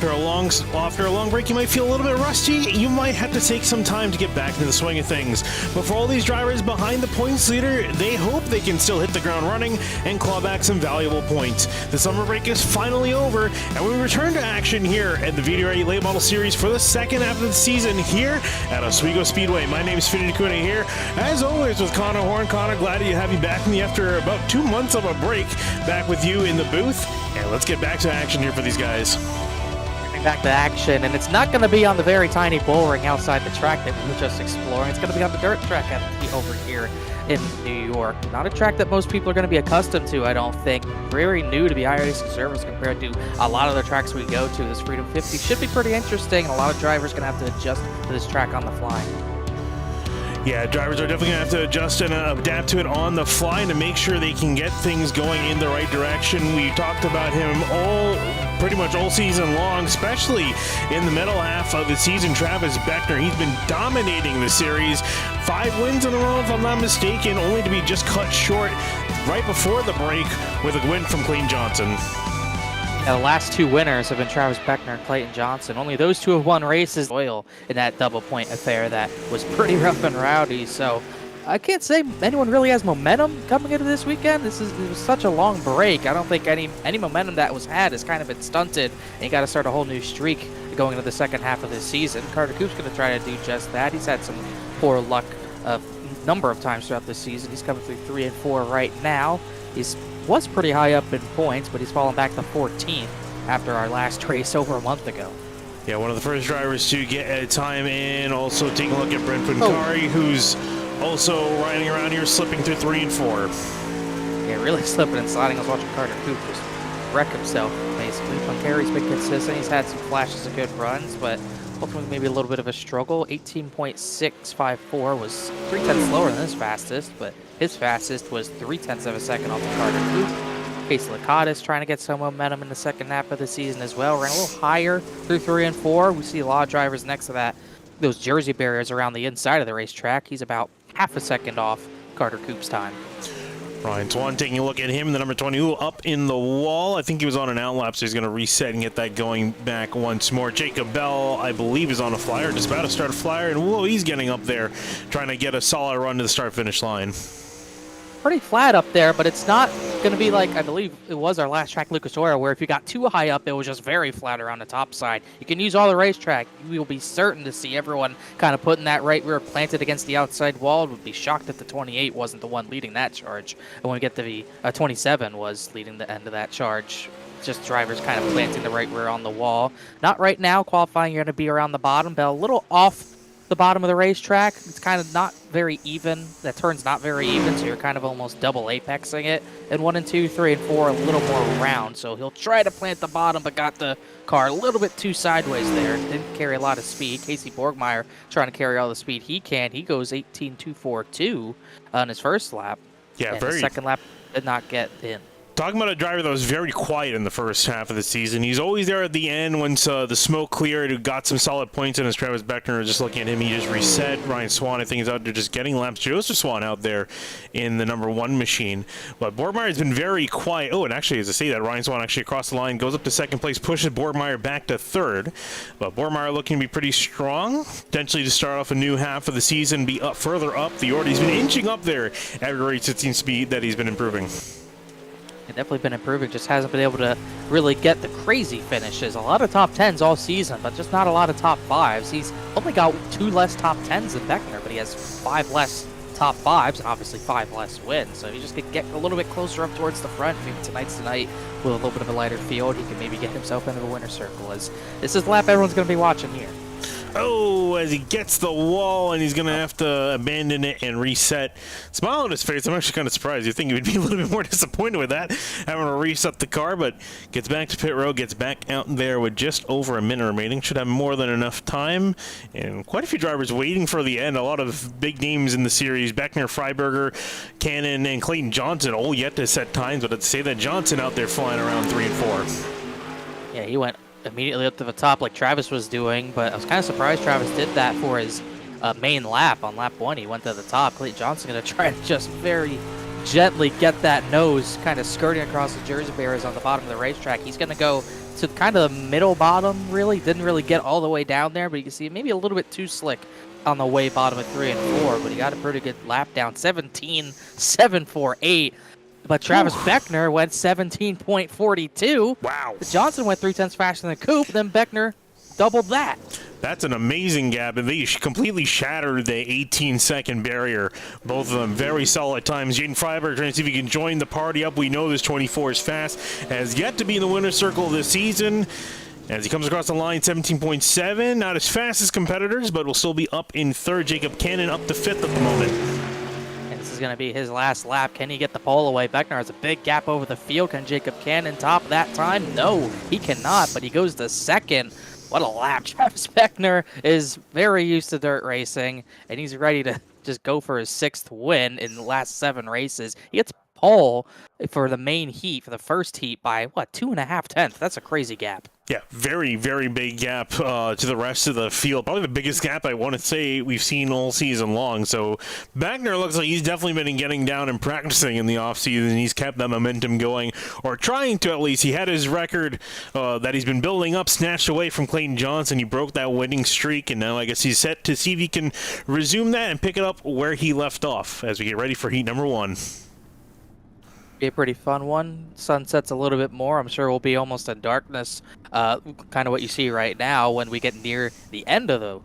after a long break, you might feel a little bit rusty. You might have to take some time to get back into the swing of things. But for all these drivers behind the points leader, they hope they can still hit the ground running and claw back some valuable points. The summer break is finally over, and we return to action here at the VDRA Late Model Series for the second half of the season here at Oswego Speedway. My name is Finny Kuna here, as always with Connor Horn. Connor, glad to have you back with me after about 2 months of a break, back with you in the booth. And let's get back to action here for these guys. Back to action, and it's not going to be on the very tiny bull ring outside the track that we were just exploring. It's going to be on the dirt track over here in New York. Not a track that most people are going to be accustomed to, I don't think. Very new to the iRacing service compared to a lot of the tracks we go to. This Freedom 50 should be pretty interesting, and a lot of drivers are going to have to adjust to this track on the fly. Yeah, drivers are definitely going to have to adjust and adapt to it on the fly to make sure they can get things going in the right direction. We talked about him pretty much all season long, especially in the middle half of the season. Travis Beckner, he's been dominating the series. 5 wins in a row, if I'm not mistaken, only to be just cut short right before the break with a win from Clayton Johnson. Yeah, the last 2 winners have been Travis Beckner and Clayton Johnson. Only those 2 have won races. Oil in that double point affair that was pretty rough and rowdy. So I can't say anyone really has momentum coming into this weekend. It was such a long break. I don't think any momentum that was had has kind of been stunted. And you got to start a whole new streak going into the second half of this season. Carter Coop's going to try to do just that. He's had some poor luck a number of times throughout the season. He's coming through 3 and 4 right now. Was pretty high up in points, but he's fallen back to 14th after our last race over a month ago. Yeah, one of the first drivers to get a time in. Also taking a look at Brent Pancari, who's also riding around here, slipping through 3 and 4. Yeah, really slipping and sliding. I was watching Carter Coop just wreck himself, basically. Pancari's been consistent. He's had some flashes of good runs, but ultimately maybe a little bit of a struggle. 18.654 was 3/10 slower than his fastest, but his fastest was 3/10 of a second off of Carter Coop. Casey Lacatus trying to get some momentum in the second half of the season as well. Ran a little higher through 3 and 4. We see a lot of drivers next to that, those jersey barriers around the inside of the racetrack. He's about half a second off Carter Coop's time. Ryan Swan taking a look at him, the number 20, up in the wall. I think he was on an outlap, so he's going to reset and get that going back once more. Jacob Bell, I believe, is on a flyer, just about to start a flyer, and whoa, he's getting up there, trying to get a solid run to the start-finish line. Pretty flat up there, but it's not going to be like, I believe it was our last track, Lucas Oil, where if you got too high up, it was just very flat around the top side. You can use all the racetrack. You will be certain to see everyone kind of putting that right rear planted against the outside wall. Would be shocked if the 28 wasn't the one leading that charge. And when we get to the 27 was leading the end of that charge. Just drivers kind of planting the right rear on the wall. Not right now. Qualifying, you're going to be around the bottom. Bell a little off the bottom of the racetrack. It's kind of not very even. That turn's not very even, so you're kind of almost double apexing it. And 1 and 2, 3 and 4 a little more round. So he'll try to plant the bottom, but got the car a little bit too sideways there. Didn't carry a lot of speed. Casey Borgmeyer trying to carry all the speed he can. He goes 18.242 on his first lap. Yeah, and the second lap did not get in. Talking about a driver that was very quiet in the first half of the season. He's always there at the end once the smoke cleared, who got some solid points in. As Travis Beckner, just looking at him, he just reset. Ryan Swan, I think, is out there just getting laps. Joseph Swan out there in the number 1 machine. But Borgmeyer has been very quiet. Oh, and actually, as I say that, Ryan Swan actually across the line, goes up to second place, pushes Borgmeyer back to 3rd. But Borgmeyer looking to be pretty strong. Potentially to start off a new half of the season, be up further up. The order, he's been inching up there every race. It seems to be that he's been improving. Definitely been improving, just hasn't been able to really get the crazy finishes. A lot of top 10s all season, but just not a lot of top 5s. He's only got 2 less top 10s than Beckner, but he has 5 less top 5s and obviously 5 less wins. So if you just could get a little bit closer up towards the front, maybe tonight's the night with a little bit of a lighter field, he can maybe get himself into the winner's circle, as this is the lap everyone's going to be watching here. Oh, as he gets the wall, and he's going to have to abandon it and reset. Smile on his face. I'm actually kind of surprised. You'd think he would be a little bit more disappointed with that, having to reset the car, but gets back to pit road, gets back out there with just over a minute remaining. Should have more than enough time, and quite a few drivers waiting for the end. A lot of big names in the series. Beckner, Freiberger, Cannon, and Clayton Johnson all yet to set times, but I'd say that Johnson out there flying around 3 and 4. Yeah, he went immediately up to the top like Travis was doing, but I was kind of surprised Travis did that for his main lap. On lap 1, he went to the top. Clayton Johnson going to try to just very, gently get that nose kind of skirting across the Jersey barriers on the bottom of the racetrack. He's going to go to kind of the middle bottom, really. Didn't really get all the way down there, but you can see maybe a little bit too slick on the way bottom of 3 and 4, but he got a pretty good lap down, 17.748. But Travis Beckner went 17.42. Wow. Johnson went 0.3 faster than Coop, then Beckner doubled that. That's an amazing gap, and they completely shattered the 18-second barrier. Both of them very solid times. Jaden Freiberg trying to see if he can join the party up. We know this 24 is fast. Has yet to be in the winner's circle this season. As he comes across the line, 17.7. Not as fast as competitors, but will still be up in third. Jacob Cannon up to fifth at the moment. And this is going to be his last lap. Can he get the pole away? Beckner has a big gap over the field. Can Jacob Cannon top that time? No, he cannot, but he goes to second. What a lap. Travis Beckner is very used to dirt racing, and he's ready to just go for his 6th win in the last 7 races. He gets pole for the main heat, for the first heat, by, what, 2.5 tenths? That's a crazy gap. Yeah, very, very big gap to the rest of the field. Probably the biggest gap I want to say we've seen all season long. So Beckner looks like he's definitely been getting down and practicing in the offseason. He's kept that momentum going, or trying to at least. He had his record that he's been building up snatched away from Clayton Johnson. He broke that winning streak, and now I guess he's set to see if he can resume that and pick it up where he left off as we get ready for heat number 1. Be a pretty fun one. Sun sets a little bit more. I'm sure we'll be almost in darkness, kind of what you see right now when we get near the end of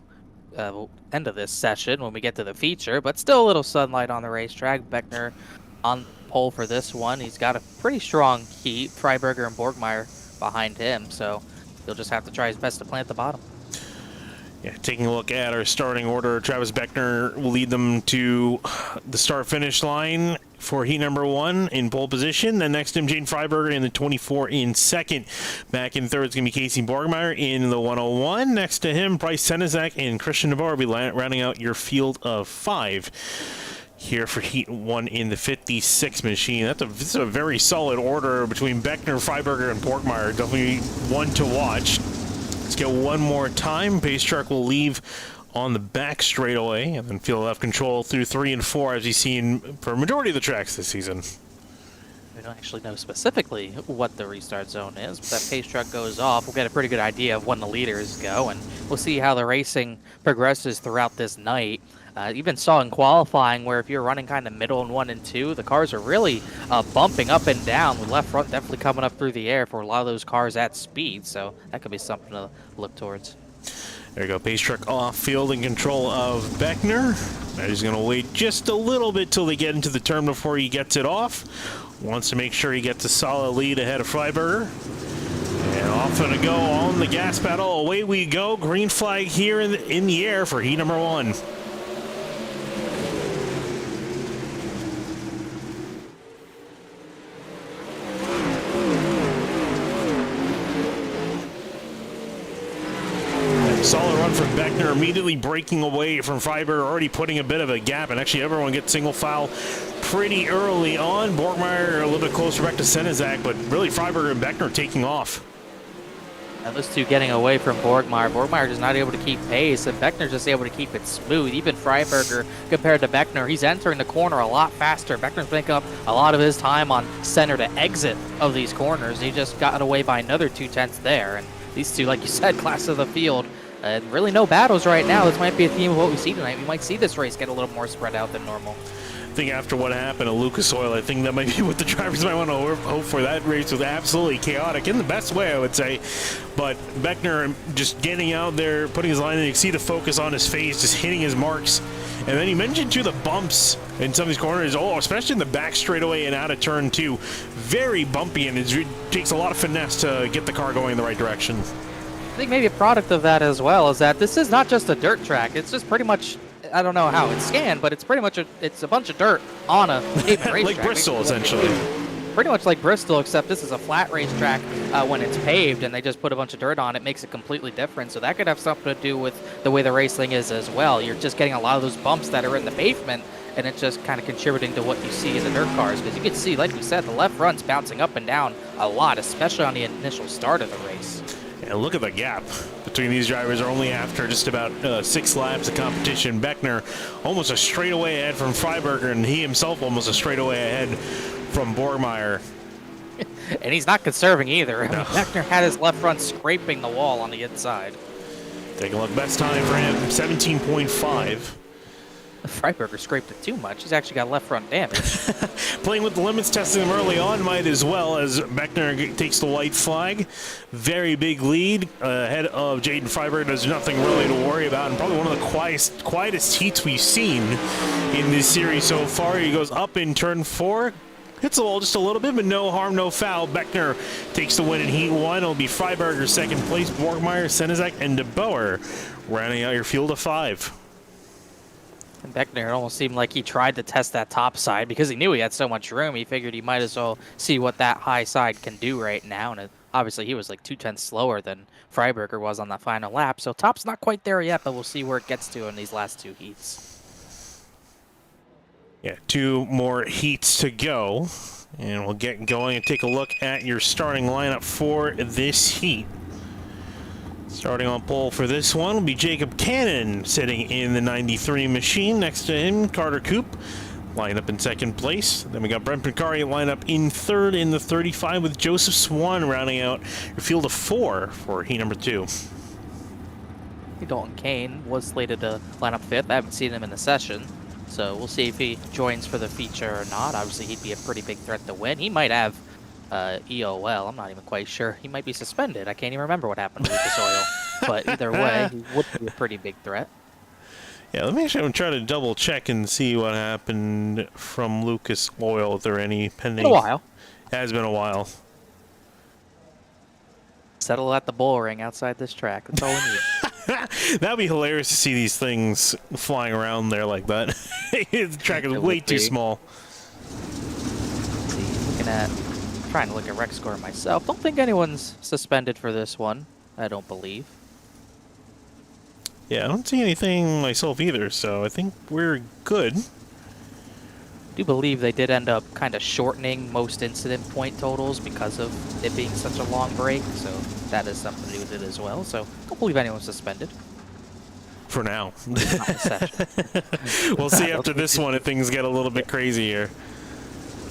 this session, when we get to the feature, but still a little sunlight on the racetrack. Beckner on pole for this one. He's got a pretty strong heat. Freiberger and Borgmeyer behind him, so he'll just have to try his best to plant the bottom. Yeah, taking a look at our starting order, Travis Beckner will lead them to the start-finish line for heat number 1 in pole position. Then next to him, Jaden Freiberger in the 24 in second. Back in third is going to be Casey Borgmeyer in the 101. Next to him, Bryce Senizak and Christian Navarro will be rounding out your field of 5 here for heat 1 in the 56 machine. This is a very solid order between Beckner, Freiberger, and Borgmeyer. Definitely one to watch. Let's get one more time. Pace truck will leave on the back straightaway, and then field left control through 3 and 4, as you've seen for a majority of the tracks this season. We don't actually know specifically what the restart zone is, but that pace truck goes off. We'll get a pretty good idea of when the leaders go, and we'll see how the racing progresses throughout this night. Even saw in qualifying where if you're running kind of middle in 1 and 2, the cars are really bumping up and down, with left front definitely coming up through the air for a lot of those cars at speed, so that could be something to look towards. There you go, pace truck off, field in control of Beckner. Now he's going to wait just a little bit till they get into the turn before he gets it off. Wants to make sure he gets a solid lead ahead of Freiberger. And off to go on the gas pedal. Away we go. Green flag here in the air for heat number 1. Solid run from Beckner, immediately breaking away from Freiberger, already putting a bit of a gap, and actually everyone gets single file pretty early on. Borgmeyer a little bit closer back to Senizak, but really Freiberger and Beckner taking off. Now those two getting away from Borgmeyer. Borgmeyer just not able to keep pace, and Beckner just able to keep it smooth. Even Freiberger, compared to Beckner, he's entering the corner a lot faster. Beckner's making up a lot of his time on center to exit of these corners. He just got away by another 2 tenths there, and these two, like you said, class of the field. Really no battles right now. This might be a theme of what we see tonight. We might see this race get a little more spread out than normal. I think after what happened at Lucas Oil, I think that might be what the drivers might want to hope for. That race was absolutely chaotic in the best way, I would say. But Beckner just getting out there, putting his line in, you see the focus on his face, just hitting his marks. And then you mentioned too the bumps in some of these corners, especially in the back straightaway and out of turn 2. Very bumpy, and it takes a lot of finesse to get the car going in the right direction. I think maybe a product of that as well is that this is not just a dirt track. It's just pretty much, I don't know how it's scanned, but it's pretty much a bunch of dirt on a pavement racetrack. Like Bristol, essentially. Pretty much like Bristol, except this is a flat racetrack when it's paved, and they just put a bunch of dirt on it. Makes it completely different. So that could have something to do with the way the racing is as well. You're just getting a lot of those bumps that are in the pavement, and it's just kind of contributing to what you see in the dirt cars. Because you can see, like we said, the left front's bouncing up and down a lot, especially on the initial start of the race. And look at the gap between these drivers. Are only after just about 6 laps of competition. Beckner almost a straightaway ahead from Freiberger, and he himself almost a straightaway ahead from Borgmeyer. And he's not conserving either. No. Beckner had his left front scraping the wall on the inside. Take a look. Best time for him, 17.5. Freiberger scraped it too much. He's actually got left front damage. Playing with the limits, testing them early on might as well, as Beckner takes the white flag. Very big lead ahead of Jaden Freiberger. There's nothing really to worry about, and probably one of the quietest heats we've seen in this series so far. He goes up in turn 4. Hits the wall just a little bit, but no harm, no foul. Beckner takes the win in Heat 1. It'll be Freiberger second place, Borgmeyer, Senizek, and De Boer rounding out your field of 5. And Beckner, it almost seemed like he tried to test that top side because he knew he had so much room. He figured he might as well see what that high side can do right now. And obviously, he was like 2/10 slower than Freiberger was on that final lap. So top's not quite there yet, but we'll see where it gets to in these last 2 heats. Yeah, 2 more heats to go. And we'll get going and take a look at your starting lineup for this heat. Starting on pole for this one will be Jacob Cannon sitting in the 93 machine. Next to him, Carter Koop lined up in second place. Then we got Brent Picari lined up in third in the 35 with Joseph Swan rounding out your field of 4 for heat number 2. Dalton Kane was slated to line up 5th. I haven't seen him in the session, so we'll see if he joins for the feature or not. Obviously, he'd be a pretty big threat to win. He might have EOL. I'm not even quite sure. He might be suspended. I can't even remember what happened to Lucas Oil. But either way, he would be a pretty big threat. Yeah, let me actually try to double check and see what happened from Lucas Oil. If there are any pending. Been a while. It has been a while. Settle at the bull ring outside this track. That's all we need. That'd be hilarious to see these things flying around there like that. The track is way too small. Let's see, looking at, trying to look at rec score myself. Don't think anyone's suspended for this one. I don't believe. Yeah, I don't see anything myself either, so I think we're good. I do believe they did end up kind of shortening most incident point totals because of it being such a long break, so that is something to do with it as well. So don't believe anyone's suspended. For now. Not in session. We'll see after this one if things get a little bit crazy here.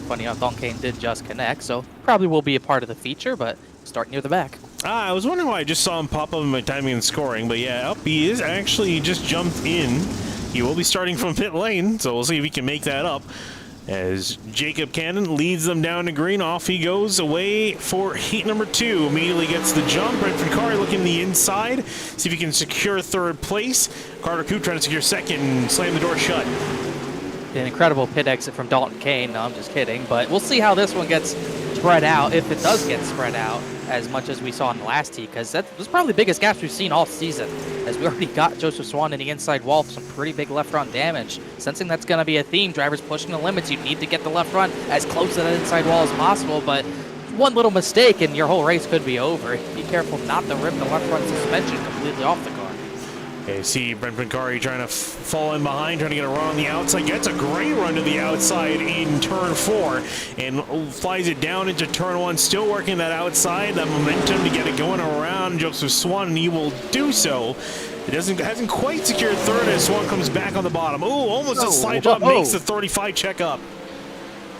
Funny enough, Dalton Kane did just connect, so probably will be a part of the feature, but start near the back. I was wondering why I just saw him pop up in my timing and scoring, but yeah, he is actually just jumped in. He will be starting from pit lane, so we'll see if he can make that up. As Jacob Cannon leads them down to green, off he goes away for heat number 2. Immediately gets the jump. Brent Picari looking the inside, see if he can secure third place. Carter Koop trying to secure second, slam the door shut. An incredible pit exit from Dalton Kane. No, I'm just kidding, but we'll see how this one gets spread out, if it does get spread out as much as we saw in the last heat, because that was probably the biggest gaps we've seen all season, as we already got Joseph Swan in the inside wall for some pretty big left front damage. Sensing that's going to be a theme, drivers pushing the limits, you need to get the left front as close to that inside wall as possible, but one little mistake and your whole race could be over. Be careful not to rip the left front suspension completely off the car. Okay, see Brent Picari trying to fall in behind, trying to get a run on the outside. Gets a great run to the outside in turn 4 and flies it down into turn 1. Still working that outside, that momentum to get it going around Joseph Swan, and he will do so. It hasn't quite secured third as Swan comes back on the bottom. Ooh, almost a slide job, makes the 35 check up.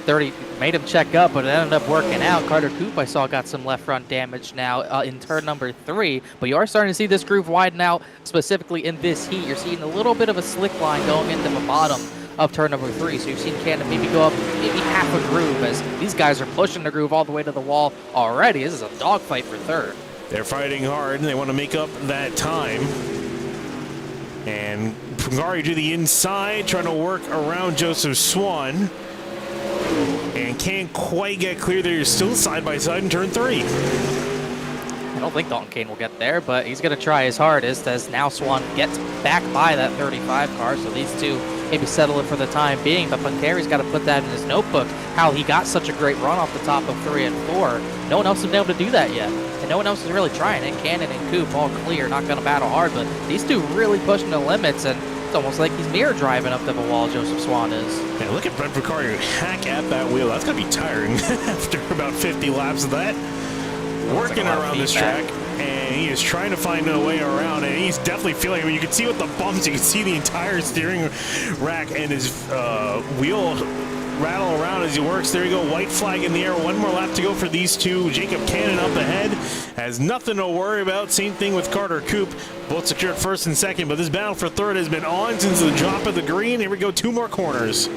30 made him check up, but it ended up working out. Carter Koop, I saw, got some left front damage now in turn number 3, but you are starting to see this groove widen out, specifically in this heat. You're seeing a little bit of a slick line going into the bottom of turn number 3, so you've seen Cannon maybe go up maybe half a groove, as these guys are pushing the groove all the way to the wall already. This is a dogfight for third. They're fighting hard, and they want to make up that time. And Picari to the inside, trying to work around Joseph Swan. And can't quite get clear there. You're still side by side in turn 3. I don't think Dalton Kane will get there, but he's going to try his hardest, as now Swan gets back by that 35 car, so these two maybe settle it for the time being, but Picari's got to put that in his notebook, how he got such a great run off the top of 3 and 4. No one else has been able to do that yet, and no one else is really trying it. Cannon and Koop all clear, not going to battle hard, but these two really pushing the limits, and it's almost like he's mirror driving up to the wall, Joseph Swan is. Yeah, look at Brent Picari hack at that wheel. That's going to be tiring after about 50 laps of that. Working around this track, and he is trying to find a way around, and he's definitely feeling it. I mean, you can see with the bumps, you can see the entire steering rack and his wheel rattle around as he works. There you go, white flag in the air. One more lap to go for these two. Jacob Cannon up ahead has nothing to worry about. Same thing with Carter Coop. Both secured first and second, but this battle for third has been on since the drop of the green. Here we go, 2 more corners.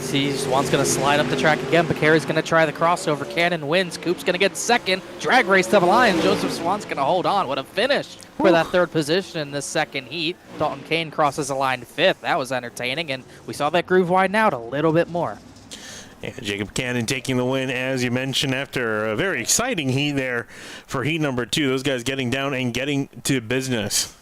Swan's going to slide up the track again, but Carey's going to try the crossover. Cannon wins. Coop's going to get second. Drag race to the line. Joseph Swan's going to hold on. What a finish for that third position in this second heat. Dalton Kane crosses the line 5th. That was entertaining, and we saw that groove widen out a little bit more. And Jacob Cannon taking the win, as you mentioned, after a very exciting heat there for heat number 2. Those guys getting down and getting to business.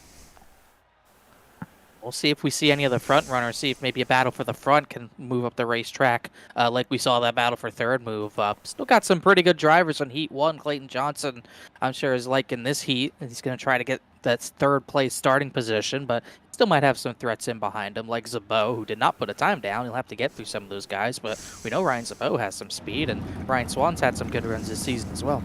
We'll see if we see any of the front runners, see if maybe a battle for the front can move up the racetrack like we saw that battle for third move up. Still got some pretty good drivers on Heat 1. Clayton Johnson, I'm sure, is liking this heat. He's going to try to get that third place starting position, but still might have some threats in behind him, like Zabot, who did not put a time down. He'll have to get through some of those guys, but we know Ryan Zabot has some speed, and Ryan Swan's had some good runs this season as well.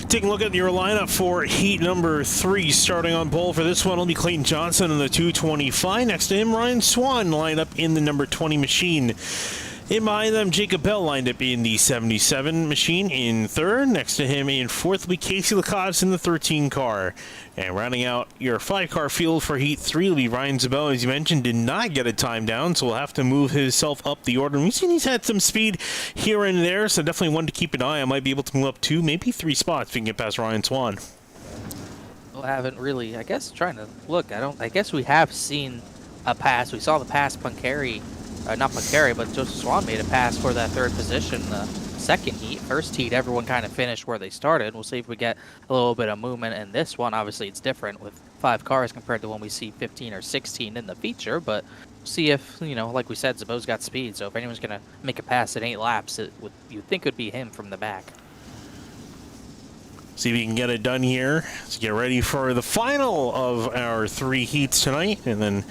Taking a look at your lineup for heat number 3. Starting on pole for this one will be Clayton Johnson in the 225. Next to him, Ryan Swan lined up in the number 20 machine. In behind them, Jacob Bell lined up in the 77 machine in 3rd. Next to him in 4th will be Casey Lacoste in the 13 car. And rounding out your 5-car field for Heat 3 will be Ryan Zabot, as you mentioned, did not get a time down, so we'll have to move himself up the order. And we've seen he's had some speed here and there, so definitely one to keep an eye on. Might be able to move up 2, maybe 3 spots if we can get past Ryan Swan. Well, haven't really, I guess, trying to look. I guess we have seen a pass. We saw the pass Punkeri. Not Punkeri, but Joseph Swan made a pass for that third position. Second heat, first heat, everyone kind of finished where they started. We'll see if we get a little bit of movement in this one. Obviously, it's different with 5 cars compared to when we see 15 or 16 in the feature, but we'll see if, you know, like we said, Zabot's got speed, so if anyone's going to make a pass in 8 laps, you'd think it would be him from the back. See if we can get it done here. Let's get ready for the final of our 3 heats tonight, and then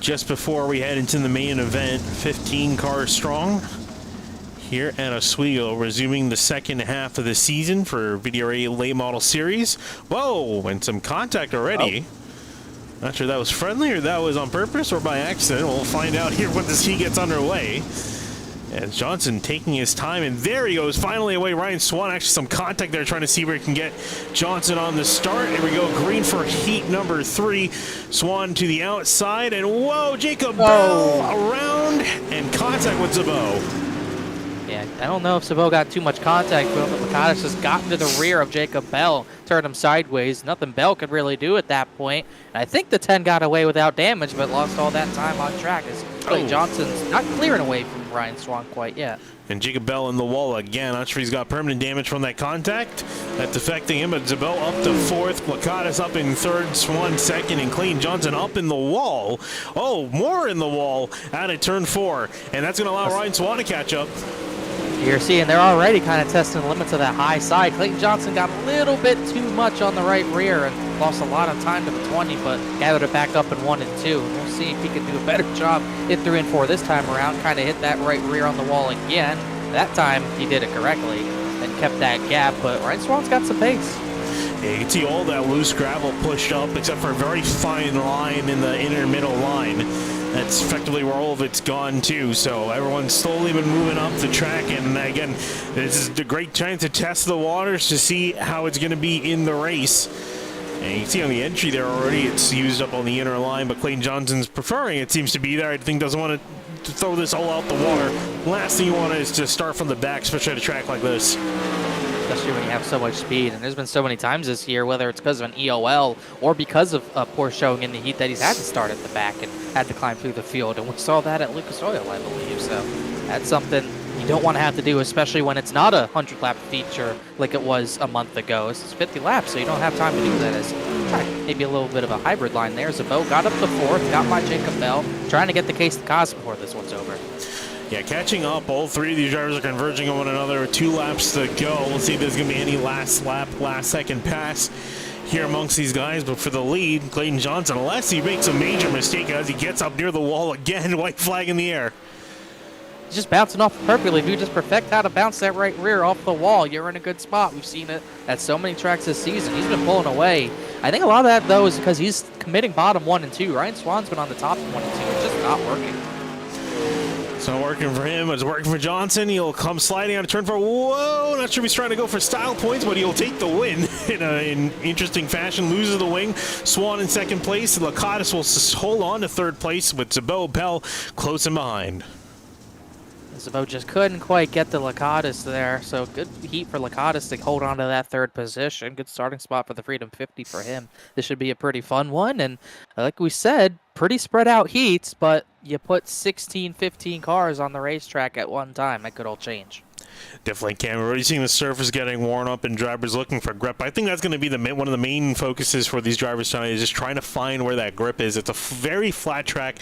just before we head into the main event, 15 cars strong here at Oswego, resuming the second half of the season for VDRA Late Model Series. Whoa, and some contact already. Oh. Not sure that was friendly or that was on purpose or by accident. We'll find out here when this heat gets underway. As Johnson taking his time, and there he goes, finally away. Ryan Swan, actually some contact there, trying to see where he can get Johnson on the start. Here we go, green for heat number 3. Swan to the outside, and whoa, Jacob Bell around, and contact with Zabot. Yeah, I don't know if Zabot got too much contact, but Lacoste has gotten to the rear of Jacob Bell, turned him sideways. Nothing Bell could really do at that point. And I think the 10 got away without damage, but lost all that time on track as Clay Johnson's not clearing away from Ryan Swan quite yet. And Jacob Bell in the wall again. Not sure he's got permanent damage from that contact. That's affecting him, but Zabot up to 4th. Lacoste up in 3rd. Swan 2nd. And Clayton Johnson up in the wall. Oh, more in the wall out at turn 4. And that's going to allow Ryan Swan to catch up. You're seeing they're already kind of testing the limits of that high side. Clayton Johnson got a little bit too much on the right rear and lost a lot of time to the 20, but gathered it back up in 1 and 2. And we'll see if he can do a better job in 3 and 4 this time around. Kind of hit that right rear on the wall again. That time he did it correctly and kept that gap, but Ryan Swan's got some pace. Yeah, you can see all that loose gravel pushed up, except for a very fine line in the inner middle line. That's effectively where all of it's gone to. So everyone's slowly been moving up the track, and again, this is a great time to test the waters to see how it's going to be in the race. And you can see on the entry there already, it's used up on the inner line, but Clayton Johnson's preferring it seems to be there. I think doesn't want to throw this all out the water. Last thing you want is to start from the back, especially at a track like this. Especially when you have so much speed. And there's been so many times this year, whether it's because of an EOL or because of poor showing in the heat, that he's had to start at the back and had to climb through the field. And we saw that at Lucas Oil, I believe. So that's something you don't want to have to do, especially when it's not a 100-lap feature like it was a month ago. It's 50 laps, so you don't have time to do that. As maybe a little bit of a hybrid line there. Zabot got up to 4th, got by Jacob Bell, trying to get the case to Cos before this one's over. Yeah, catching up. All 3 of these drivers are converging on one another. 2 laps to go. We'll see if there's going to be any last lap, last second pass here amongst these guys. But for the lead, Clayton Johnson, unless he makes a major mistake as he gets up near the wall again, white flag in the air. He's just bouncing off perfectly. If you just perfect how to bounce that right rear off the wall, you're in a good spot. We've seen it at so many tracks this season. He's been pulling away. I think a lot of that, though, is because he's committing bottom 1 and 2. Ryan Swan's been on the top 1 and 2. It's just not working. It's not working for him. It's working for Johnson. He'll come sliding out of turn 4. Whoa! Not sure if he's trying to go for style points, but he'll take the win in interesting fashion. Loses the wing. Swan in second place. Lakatos will hold on to third place with Zabo Pell close in behind. Zabo just couldn't quite get the Lakatos there, so good heat for Lakatos to hold on to that third position. Good starting spot for the Freedom 50 for him. This should be a pretty fun one, and like we said, pretty spread out heats, but you put 16, 15 cars on the racetrack at one time. That could all change. Definitely can. We're already seeing the surface getting worn up and drivers looking for grip. I think that's going to be one of the main focuses for these drivers tonight, is just trying to find where that grip is. It's a very flat track.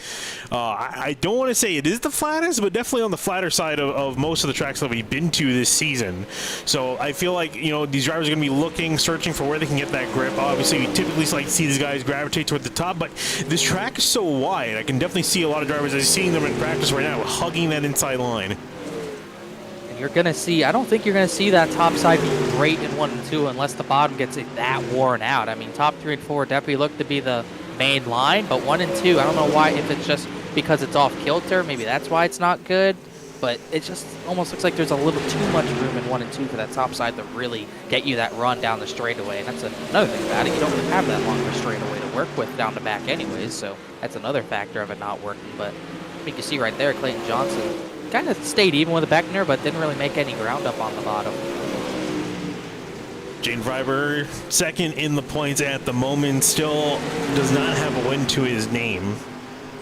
I don't want to say it is the flattest, but definitely on the flatter side of most of the tracks that we've been to this season. So I feel like, you know, these drivers are going to be looking, searching for where they can get that grip. Obviously, we typically like to see these guys gravitate toward the top, but this track is so wide. I can definitely see a lot of drivers, as seeing them in practice right now, hugging that inside line. You're going to see, I don't think you're going to see that top side be great in 1 and 2 unless the bottom gets that worn out. I mean, top 3 and 4 definitely look to be the main line, but 1 and 2, I don't know why, if it's just because it's off kilter, maybe that's why it's not good, but it just almost looks like there's a little too much room in 1 and 2 for that top side to really get you that run down the straightaway. And that's another thing about it. You don't really have that longer straightaway to work with down the back anyways, so that's another factor of it not working. But you can see right there, Clayton Johnson kind of stayed even with the back there, but didn't really make any ground up on the bottom. Jane Freiberg, second in the points at the moment, still does not have a win to his name.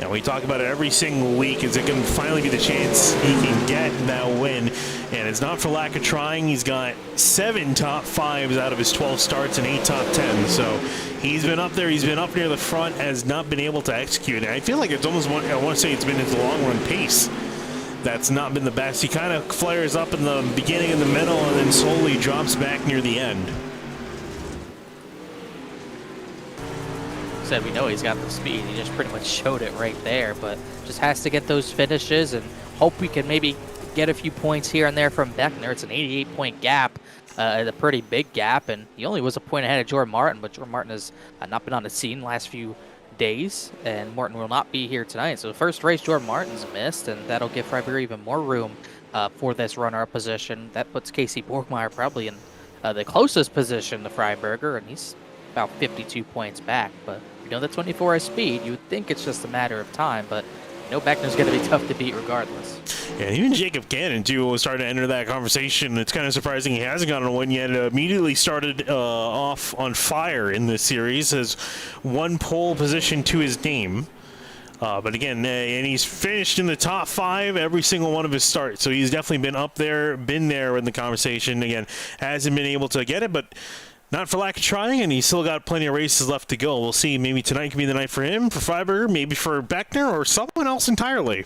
And we talk about it every single week. Is it going to finally be the chance he can get that win? And it's not for lack of trying. He's got 7 top 5s out of his 12 starts and 8 top 10s. So he's been up there. He's been up near the front, has not been able to execute. And I feel like it's almost, I want to say it's been his long run pace that's not been the best. He kind of flares up in the beginning and the middle and then slowly drops back near the end. Said we know he's got the speed. He just pretty much showed it right there, but just has to get those finishes and hope we can maybe get a few points here and there from Beckner. It's an 88-point gap, a pretty big gap, and he only was a point ahead of Jordan Martin, but Jordan Martin has not been on the scene last few days, and Martin will not be here tonight. So the first race Jordan Martin's missed, and that'll give Freiberg even more room for this runner-up position. That puts Casey Borgmeyer probably in the closest position to Freiberger, and he's about 52 points back. But you know, the 24 has speed. You would think it's just a matter of time, but you know Beckner's going to be tough to beat regardless. Yeah, even Jacob Cannon, too, was starting to enter that conversation. It's kind of surprising he hasn't gotten a win yet. Immediately started off on fire in this series. Has 1 pole position to his name. But again, and he's finished in the top 5 every single one of his starts. So he's definitely been up there, been there in the conversation. Again, hasn't been able to get it, but not for lack of trying, and he's still got plenty of races left to go. We'll see. Maybe tonight can be the night for him, for Freiberger, maybe for Beckner, or someone else entirely.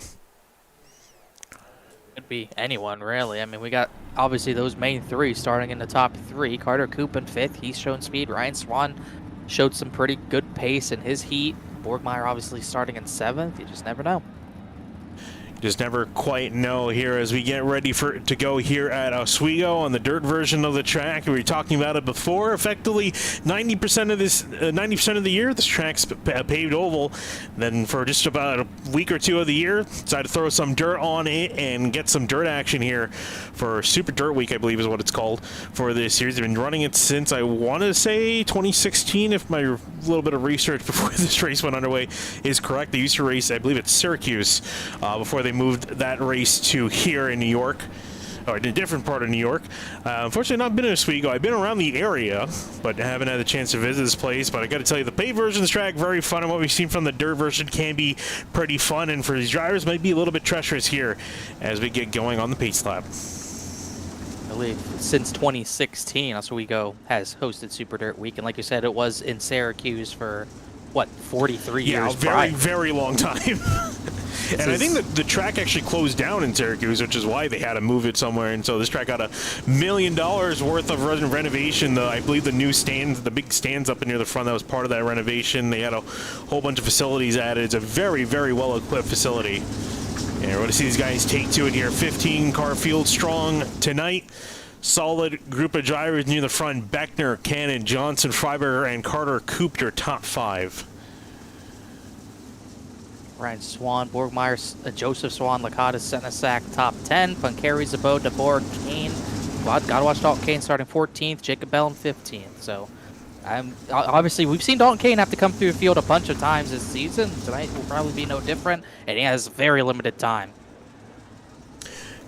Could be anyone, really. I mean, we got obviously those main 3 starting in the top 3. Carter Coop in 5th. He's shown speed. Ryan Swan showed some pretty good pace in his heat. Borgmeyer obviously starting in 7th. You just never know. Just never quite know here as we get ready to go here at Oswego on the dirt version of the track. We were talking about it before. Effectively, 90% of the year, this track's a paved oval. Then for just about a week or 2 of the year, decided to throw some dirt on it and get some dirt action here for Super Dirt Week, I believe is what it's called, for this series. They've been running it since, I want to say, 2016, if my little bit of research before this race went underway is correct. They used to race, I believe it's Syracuse, before they moved that race to here in New York, or in a different part of New York. Unfortunately, not been in Oswego. I've been around the area, but haven't had the chance to visit this place. But I got to tell you, the paved version of the track, very fun, and what we've seen from the dirt version can be pretty fun, and for these drivers, might be a little bit treacherous here as we get going on the pace lap. I believe since 2016, Oswego has hosted Super Dirt Week, and like you said, it was in Syracuse for, what, 43 years? Yeah, a very, very long time. And I think that the track actually closed down in Syracuse, which is why they had to move it somewhere. And so this track got $1 million worth of renovation. I believe the new stands, the big stands up near the front, that was part of that renovation. They had a whole bunch of facilities added. It's a very, very well-equipped facility. And we're going to see these guys take to it here. 15 car field strong tonight. Solid group of drivers near the front. Beckner, Cannon, Johnson, Freiberger, and Carter Coop, your top 5. Ryan Swan, Borgmeyer, Joseph Swan, Licata, Senesac, top 10. Punkeri, Zabot, DeBoer, Kane. Gotta watch Dalton Kane starting 14th. Jacob Bell in 15th. So, obviously, we've seen Dalton Kane have to come through the field a bunch of times this season. Tonight will probably be no different, and he has very limited time.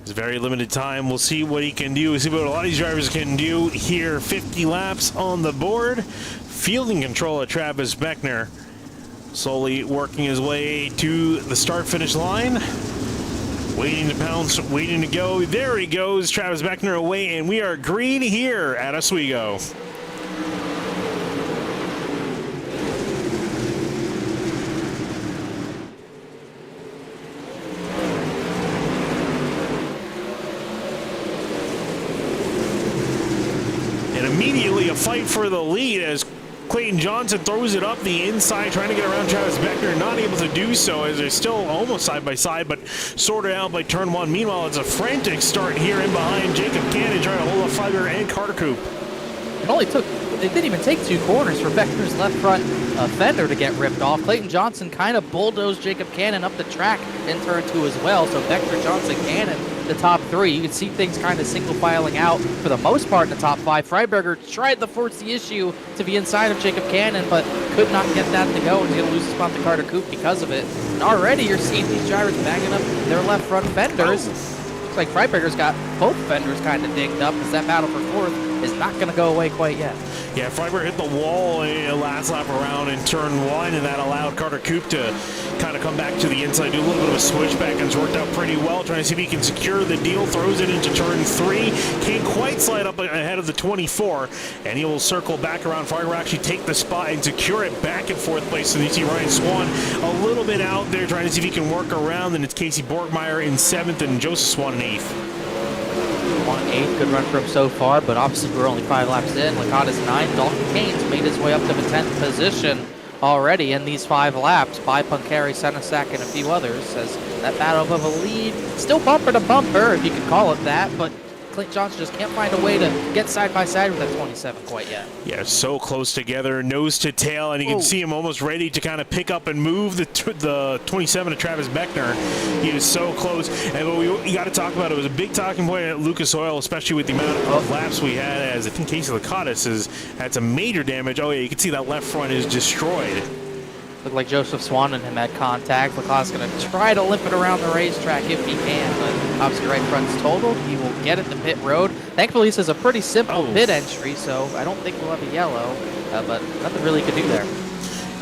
It's very limited time. We'll see what he can do. We'll see what a lot of these drivers can do here. 50 laps on the board. Fielding control of Travis Beckner. Slowly working his way to the start-finish line. Waiting to pounce, waiting to go. There he goes, Travis Beckner away, and we are green here at Oswego. And immediately a fight for the lead as Clayton Johnson throws it up the inside, trying to get around Travis Beckner, not able to do so as they're still almost side by side, but sorted out by turn 1. Meanwhile, it's a frantic start here in behind Jacob Cannon, trying to hold up Freiberger and Carter Coop. It didn't even take 2 corners for Beckner's left front fender to get ripped off. Clayton Johnson kind of bulldozed Jacob Cannon up the track in turn 2 as well. So Beckner, Johnson, Cannon, the top 3. You can see things kind of single filing out for the most part in the top 5. Freiberger tried to force the issue to be inside of Jacob Cannon, but could not get that to go, and he's going to lose his spot to Carter Coop because of it. And already you're seeing these drivers banging up their left front fenders. Looks like Freiberger's got both fenders kind of dinged up, as that battle for 4th is not going to go away quite yet. Yeah, Freiberger hit the wall last lap around in turn 1, and that allowed Carter Coop to kind of come back to the inside, do a little bit of a switchback, and it's worked out pretty well, trying to see if he can secure the deal, throws it into turn 3, can't quite slide up ahead of the 24, and he will circle back around. Freiberger actually take the spot and secure it back in 4th place, and you see Ryan Swan a little bit out there, trying to see if he can work around, and it's Casey Borgmeyer in 7th, and Joseph Swan in 8th. 1-8, good run for him so far, but obviously we're only 5 laps in. Licata's 9th. Dalton Kane's made his way up to the 10th position already in these 5 laps by Punkeri, Senesac, and a few others, as that battle of a lead, still bumper to bumper, if you can call it that, but Clayton Johnson just can't find a way to get side by side with that 27 quite yet. Yeah, so close together, nose to tail, and you can see him almost ready to kind of pick up and move the 27 to Travis Beckner. He is so close, and what we got to talk about, it was a big talking point at Lucas Oil, especially with the amount of laps we had, as I think Casey Licata has had some major damage. Oh yeah, you can see that left front is destroyed. Looked like Joseph Swan and him had contact. Licata's going to try to limp it around the racetrack if he can, but obviously right front's totaled. He will get it to pit road. Thankfully, this is a pretty simple pit entry, so I don't think we'll have a yellow, but nothing really he could do there.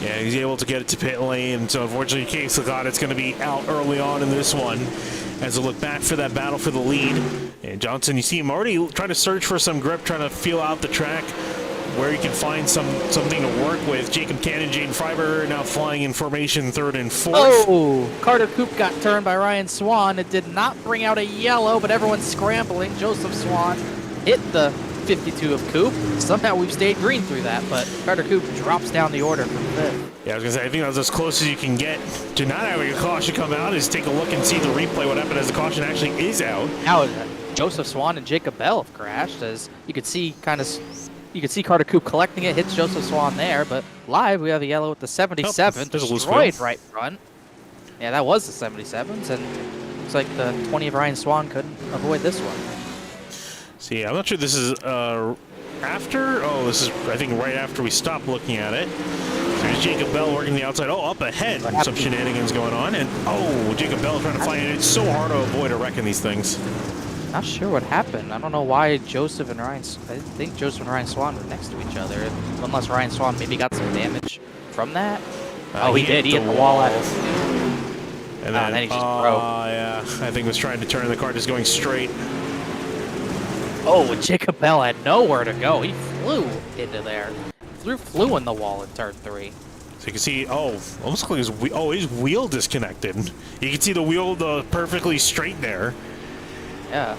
Yeah, he's able to get it to pit lane, so unfortunately, Casey Licata going to be out early on in this one as they look back for that battle for the lead. And Johnson, you see him already trying to search for some grip, trying to feel out the track, where you can find something to work with. Jacob Cannon, Jaden Freiberger now flying in formation 3rd and 4th. Oh, Carter Coop got turned by Ryan Swan. It did not bring out a yellow, but everyone's scrambling. Joseph Swan hit the 52 of Coop. Somehow we've stayed green through that, but Carter Coop drops down the order from 5th. Yeah, I was going to say, I think that was as close as you can get to not having a caution come out, is take a look and see the replay, what happened as the caution actually is out. Now, Joseph Swan and Jacob Bell have crashed, as you could see you can see Carter Coop collecting it, hits Joseph Swan there, but live we have a yellow with the 77, destroyed right front. Yeah, that was the 77s, and looks like the 20 of Ryan Swan couldn't avoid this one. See, I'm not sure this is after. Oh, this is, I think, right after we stopped looking at it. So there's Jacob Bell working the outside. Oh, up ahead, some shenanigans going on, and oh, Jacob Bell trying to find it. It's so hard to avoid a wreck in these things. Not sure what happened. I don't know why Joseph and Ryan. I think Joseph and Ryan Swan were next to each other, unless Ryan Swan maybe got some damage from that. Oh, he did. He hit the wall at us. And then he just broke. Yeah, I think was trying to turn the car, just going straight. Oh, Jacob Bell had nowhere to go. He flew into there. Flew in the wall in turn 3. So you can see, almost like his wheel disconnected. You can see the wheel perfectly straight there. Yeah.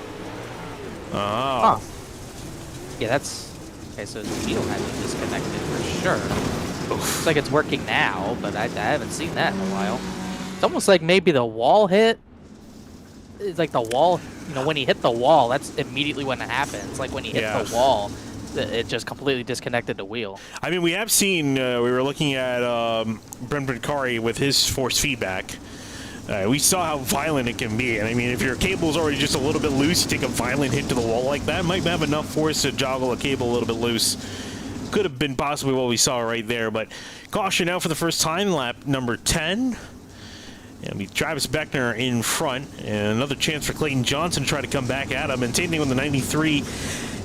Oh. Huh. Yeah, that's... Okay, so his wheel had been disconnected for sure. Looks like it's working now, but I haven't seen that in a while. It's almost like maybe the wall hit, it's like the wall, you know, when he hit the wall, that's immediately when it happens. Like when he hit the wall, it just completely disconnected the wheel. I mean, we have seen, we were looking at Brendan Kari with his force feedback. We saw how violent it can be. And I mean, if your cable's already just a little bit loose, you take a violent hit to the wall like that, might have enough force to joggle a cable a little bit loose. Could have been possibly what we saw right there, but caution now for the first time, lap number 10. And we Travis Beckner in front, and another chance for Clayton Johnson to try to come back at him. And same thing with the 93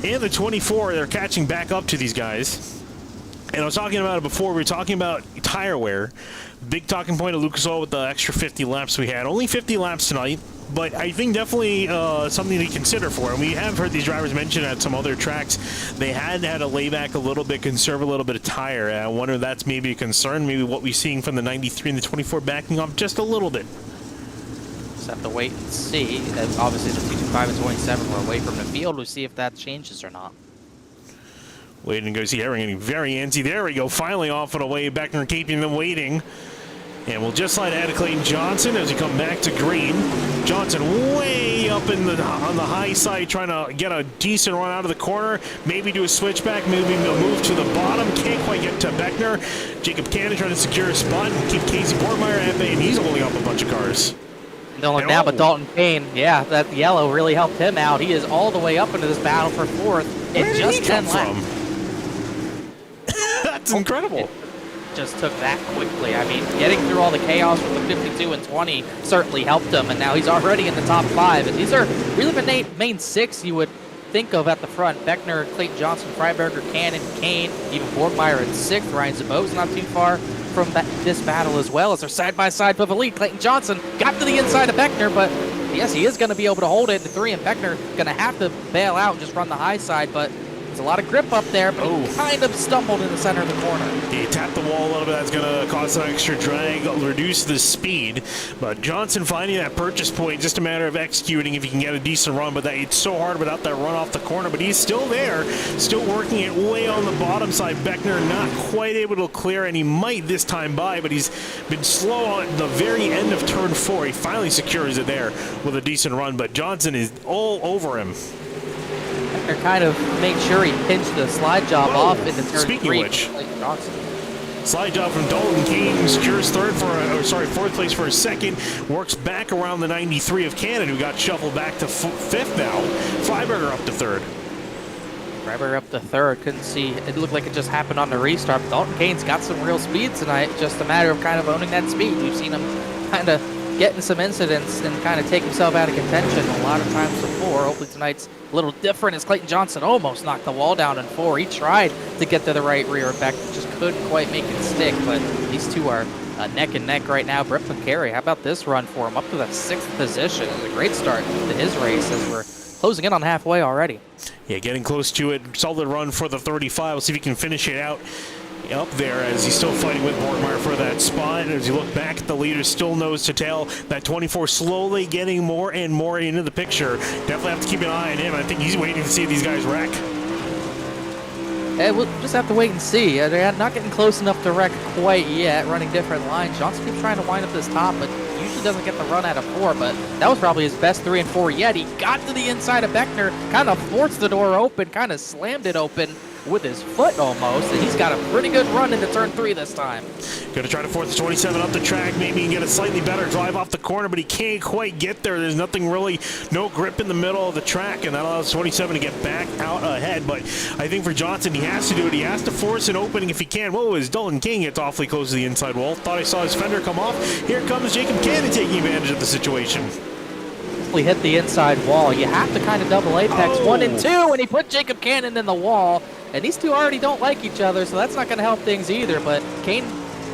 and the 24. They're catching back up to these guys. And I was talking about it before. We were talking about tire wear. Big talking point of Lucas Oil with the extra 50 laps we had. Only 50 laps tonight, but I think definitely something to consider for. And we have heard these drivers mention at some other tracks they had to lay back a little bit, conserve a little bit of tire. I wonder if that's maybe a concern. Maybe what we're seeing from the 93 and the 24 backing off just a little bit. Just have to wait and see. Obviously, the 225 and 27 were away from the field. We'll see if that changes or not. Waiting to go see Herring getting very antsy. There we go. Finally off and away. Beckner keeping them waiting. And we'll just slide ahead of Clayton Johnson as we come back to green. Johnson way up on the high side, trying to get a decent run out of the corner. Maybe do a switchback, maybe a move to the bottom. Can't quite get to Beckner. Jacob Cannon trying to secure a spot and keep Casey Bortmeyer at bay, and he's holding up a bunch of cars. Don't look now, but Dalton Kane, yeah, that yellow really helped him out. He is all the way up into this battle for fourth in just 10 laps. That's incredible. Just took that quickly. I mean, getting through all the chaos with the 52 and 20 certainly helped him, and now he's already in the top 5. And these are really the main 6 you would think of at the front. Beckner, Clayton Johnson, Freiberger, Cannon, Kane, even Borgmeyer in 6th. Ryan Zabo's not too far from this battle as well, as they're side-by-side for the lead. Clayton Johnson got to the inside of Beckner, but yes, he is going to be able to hold it in the 3, and Beckner going to have to bail out and just run the high side, but there's a lot of grip up there, but he kind of stumbled in the center of the corner. He tapped the wall a little bit. That's going to cause some extra drag, reduce the speed. But Johnson finding that purchase point, just a matter of executing if he can get a decent run. But it's so hard without that run off the corner. But he's still there, still working it way on the bottom side. Beckner not quite able to clear, and he might this time by, but he's been slow at the very end of turn 4. He finally secures it there with a decent run, but Johnson is all over him. Beckner kind of made sure he pinched the slide job off into turn 3. Speaking of which, slide job from Dalton Kane, secures fourth place for a second, works back around the 93 of Cannon, who got shuffled back to 5th now. Freiberger up to 3rd. Freiberger up to 3rd. Couldn't see. It looked like it just happened on the restart. Dalton Kane's got some real speed tonight. Just a matter of kind of owning that speed. We've seen him kind of getting some incidents and kind of take himself out of contention a lot of times before. Hopefully tonight's a little different, as Clayton Johnson almost knocked the wall down in 4. He tried to get to the right rear back, just couldn't quite make it stick, but these two are neck and neck right now. Brett McCary, how about this run for him? Up to that 6th position. It was a great start to his race as we're closing in on halfway already. Yeah, getting close to it. Solid run for the 35. We'll see if he can finish it out up there as he's still fighting with Borgmeyer for that spot. And as you look back, the leader still nose to tail. That 24 slowly getting more and more into the picture. Definitely have to keep an eye on him. I think he's waiting to see these guys wreck. We'll just have to wait and see. They're not getting close enough to wreck quite yet, running different lines. Johnson keeps trying to wind up this top, but usually doesn't get the run out of 4, but that was probably his best 3 and 4 yet. He got to the inside of Beckner, kind of forced the door open, kind of slammed it open with his foot almost, and he's got a pretty good run into turn 3 this time. Going to try to force the 27 up the track. Maybe he can get a slightly better drive off the corner, but he can't quite get there. There's nothing really, no grip in the middle of the track, and that allows 27 to get back out ahead. But I think for Johnson, he has to do it. He has to force an opening if he can. Whoa, as Dalton King gets awfully close to the inside wall. Thought I saw his fender come off. Here comes Jacob Cannon taking advantage of the situation. We hit the inside wall. You have to kind of double apex 1 and 2, and he put Jacob Cannon in the wall. And these two already don't like each other, so that's not going to help things either. But Kane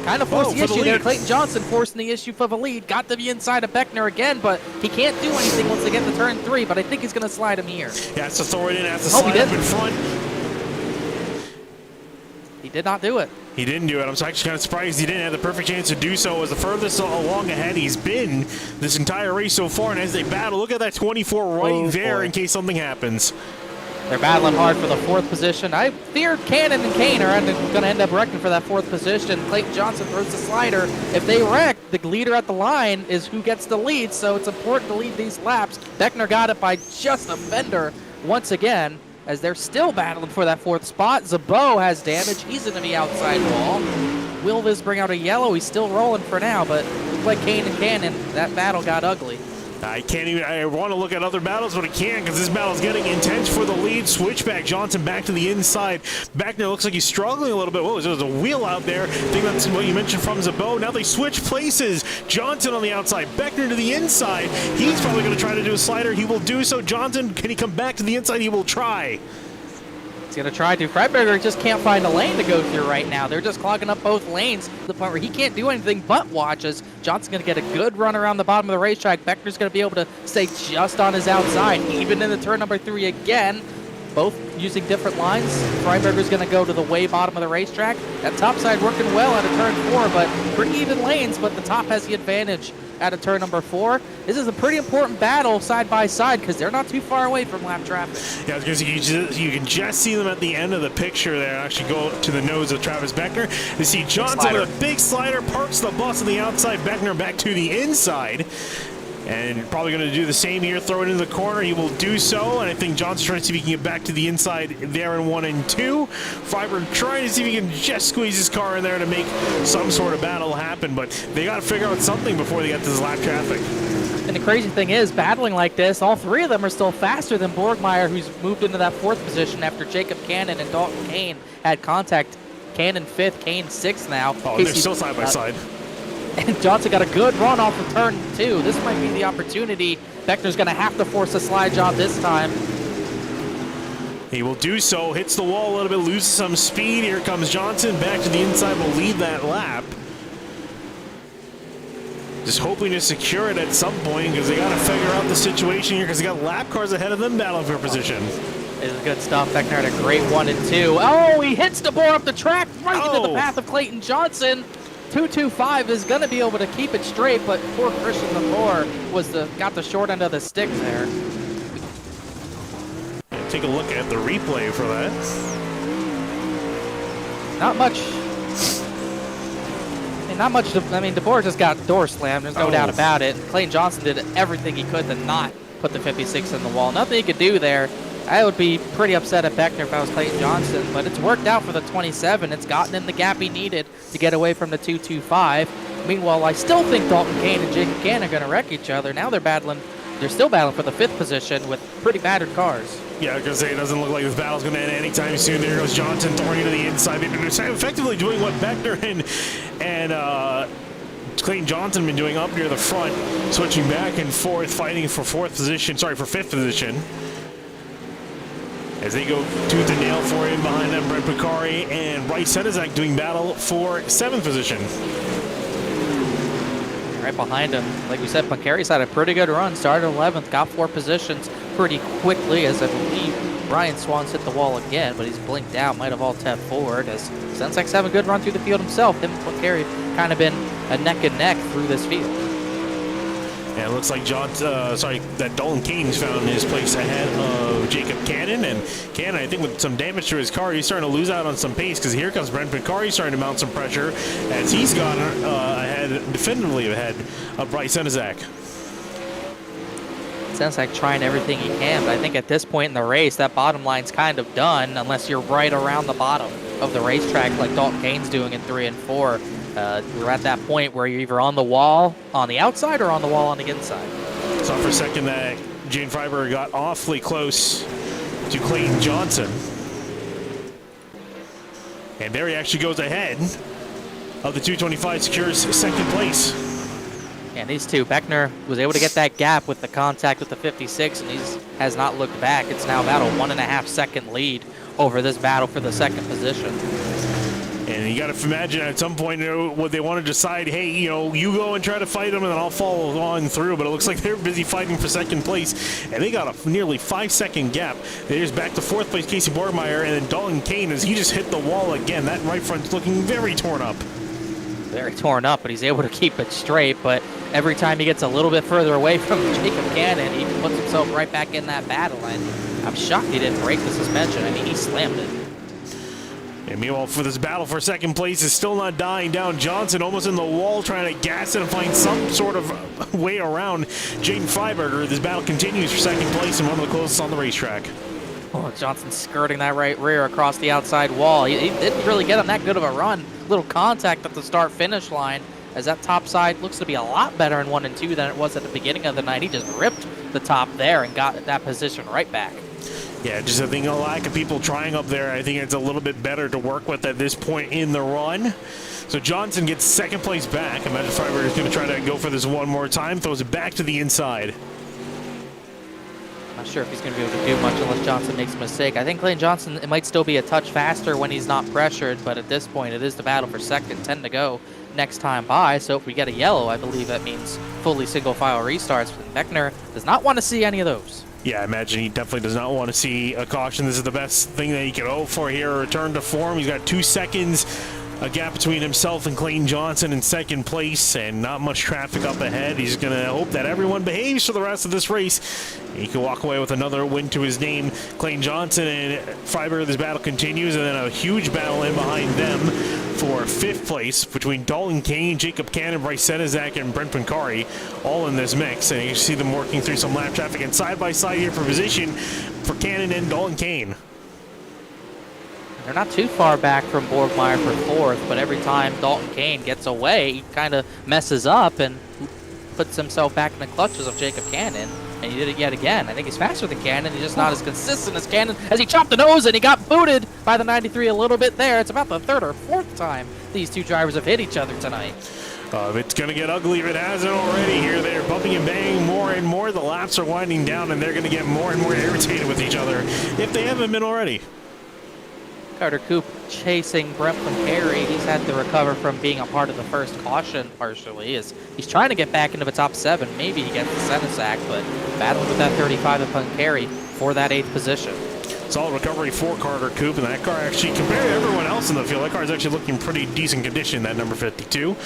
kind of forced the issue there. Clayton Johnson forcing the issue for the lead. Got to the inside of Beckner again, but he can't do anything once they get to turn 3. But I think he's going to slide him here. Yeah, has to throw it in, has to slide up in front. He did not do it. He didn't do it. I'm actually kind of surprised he didn't have the perfect chance to do so. As the furthest along ahead he's been this entire race so far. And as they battle, look at that 24 right there in case something happens. They're battling hard for the 4th position. I fear Cannon and Kane are going to end up wrecking for that 4th position. Clayton Johnson throws the slider. If they wreck, the leader at the line is who gets the lead, so it's important to lead these laps. Beckner got it by just a fender once again, as they're still battling for that 4th spot. Zabot has damage. He's going to be outside wall. Will this bring out a yellow? He's still rolling for now, but looks like Kane and Cannon, that battle got ugly. I want to look at other battles, but I can't because this battle's getting intense for the lead. Switchback Johnson back to the inside. Beckner looks like he's struggling a little bit. Whoa, there's a wheel out there. I think that's what you mentioned from Zabot. Now they switch places. Johnson on the outside, Beckner to the inside. He's probably going to try to do a slider. He will do so. Johnson, can he come back to the inside? He will try. He's going to try to. Freiberger just can't find a lane to go through right now. They're just clogging up both lanes to the point where he can't do anything but watches. Johnson's going to get a good run around the bottom of the racetrack. Beckner's going to be able to stay just on his outside, even in the turn number 3 again. Both using different lines. Freiberger's going to go to the way bottom of the racetrack. That top side working well out of turn 4, but pretty even lanes, but the top has the advantage out of turn number 4. This is a pretty important battle side by side because they're not too far away from lap traffic. Yeah, because you can just see them at the end of the picture there. Actually go to the nose of Travis Beckner. You see Johnson with a big slider, parks the bus on the outside, Beckner back to the inside. And probably going to do the same here, throw it into the corner. He will do so, and I think Johnson's trying to see if he can get back to the inside there in 1 and 2. Freiberg trying to see if he can just squeeze his car in there to make some sort of battle happen, but they got to figure out something before they get to this lap traffic. And the crazy thing is, battling like this, all 3 of them are still faster than Borgmeyer, who's moved into that 4th position after Jacob Cannon and Dalton Kane had contact. Cannon 5th, Kane 6th now. Oh, they're still side by side. And Johnson got a good run off of turn 2. This might be the opportunity. Beckner's going to have to force a slide job this time. He will do so, hits the wall a little bit, loses some speed. Here comes Johnson, back to the inside, will lead that lap. Just hoping to secure it at some point because they got to figure out the situation here because they got lap cars ahead of them battling for position. This is good stuff. Beckner had a great 1 and 2. Oh, he hits to bore up the track right into the path of Clayton Johnson. 225 is going to be able to keep it straight, but poor Christian Lepore got the short end of the stick there. Take a look at the replay for that. Not much. I mean, DeBoer just got door slammed. There's no doubt about it. Clayton Johnson did everything he could to not put the 56 in the wall. Nothing he could do there. I would be pretty upset at Beckner if I was Clayton Johnson, but it's worked out for the 27. It's gotten him the gap he needed to get away from the 225. Meanwhile, I still think Dalton Kane and Jacob Cannon are going to wreck each other. Now they're still battling for the 5th position with pretty battered cars. Yeah, I was going to say, it doesn't look like this battle's going to end anytime soon. There goes Johnson throwing to the inside. They're effectively doing what Beckner and Clayton Johnson been doing up near the front, switching back and forth, fighting for 5th position. As they go tooth and nail for him behind them, Brent Picari and Bryce Senizak doing battle for 7th position. Right behind him, like we said, Picari's had a pretty good run. Started 11th, got 4 positions pretty quickly, as I believe Brian Swan's hit the wall again, but he's blinked out, might have all tapped forward, as Senizak's having a good run through the field himself. Him and Picari kind of been a neck and neck through this field. And it looks like that Dalton Kane's found his place ahead of Jacob Cannon. And Cannon, I think with some damage to his car, he's starting to lose out on some pace because here comes Brent Picari starting to mount some pressure as he's gone definitively ahead of Bryce Senizak. Senizak trying everything he can, but I think at this point in the race, that bottom line's kind of done unless you're right around the bottom of the racetrack like Dalton Kane's doing in 3 and 4. We're at that point where you're either on the wall on the outside or on the wall on the inside. Saw for a second that Jane Freiberg got awfully close to Clayton Johnson. And there he actually goes ahead of the 225, secures 2nd place. And these two, Beckner was able to get that gap with the contact with the 56, and he has not looked back. It's now about a 1.5 second lead over this battle for the 2nd position. And you got to imagine at some point what they want to decide, hey, you go and try to fight them and then I'll follow on through. But it looks like they're busy fighting for 2nd place. And they got a nearly 5-second gap. They're just back to 4th place, Casey Borgmeyer, and then Dalton Kane as he just hit the wall again. That right front's looking very torn up. Very torn up, but he's able to keep it straight. But every time he gets a little bit further away from Jacob Cannon, he puts himself right back in that battle line. I'm shocked he didn't break the suspension. I mean, he slammed it. And meanwhile, for this battle for second place is still not dying down. Johnson almost in the wall, trying to gas it and find some sort of way around Jaden Freiberger. This battle continues for second place and one of the closest on the racetrack. Oh, Johnson skirting that right rear across the outside wall. He didn't really get on that good of a run. Little contact at the start-finish line, as that top side looks to be a lot better in 1 and 2 than it was at the beginning of the night. He just ripped the top there and got that position right back. Yeah, just I think a lack of people trying up there. I think it's a little bit better to work with at this point in the run. So Johnson gets second place back. Imagine Freiberger is going to try to go for this one more time. Throws it back to the inside. Not sure if he's going to be able to do much unless Johnson makes a mistake. I think Clayton Johnson, it might still be a touch faster when he's not pressured, but at this point it is the battle for second. 10 to go next time by. So if we get a yellow, I believe that means fully single file restarts. Beckner does not want to see any of those. Yeah, I imagine he definitely does not want to see a caution. This is the best thing that he can hope for here. A return to form. He's got 2 seconds, a gap between himself and Clayton Johnson in second place, and not much traffic up ahead. He's going to hope that everyone behaves for the rest of this race. He can walk away with another win to his name. Clayton Johnson and Freiberger, this battle continues, and then a huge battle in behind them for 5th place between Dalton Kane, Jacob Cannon, Bryce Senizak, and Brent Pancari, all in this mix. And you see them working through some lap traffic, and side by side here for position for Cannon and Dalton Kane. They're not too far back from Borgmeyer for 4th, but every time Dalton Kane gets away, he kind of messes up and puts himself back in the clutches of Jacob Cannon. And he did it yet again. I think he's faster than Cannon. He's just not as consistent as Cannon, as he chopped the nose and he got booted by the 93 a little bit there. It's about the 3rd or 4th time these two drivers have hit each other tonight. It's going to get ugly if it hasn't already here. They're bumping and banging more and more. The laps are winding down, and they're going to get more and more irritated with each other if they haven't been already. Carter Coop chasing Brent Pancari. He's had to recover from being a part of the first caution partially. He's trying to get back into the top 7. Maybe he gets the Senizak, but battling with that 35 of Pancari for that 8th position. Solid recovery for Carter Coop, and that car actually, compared to everyone else in the field, that car is actually looking pretty decent condition, that number 52.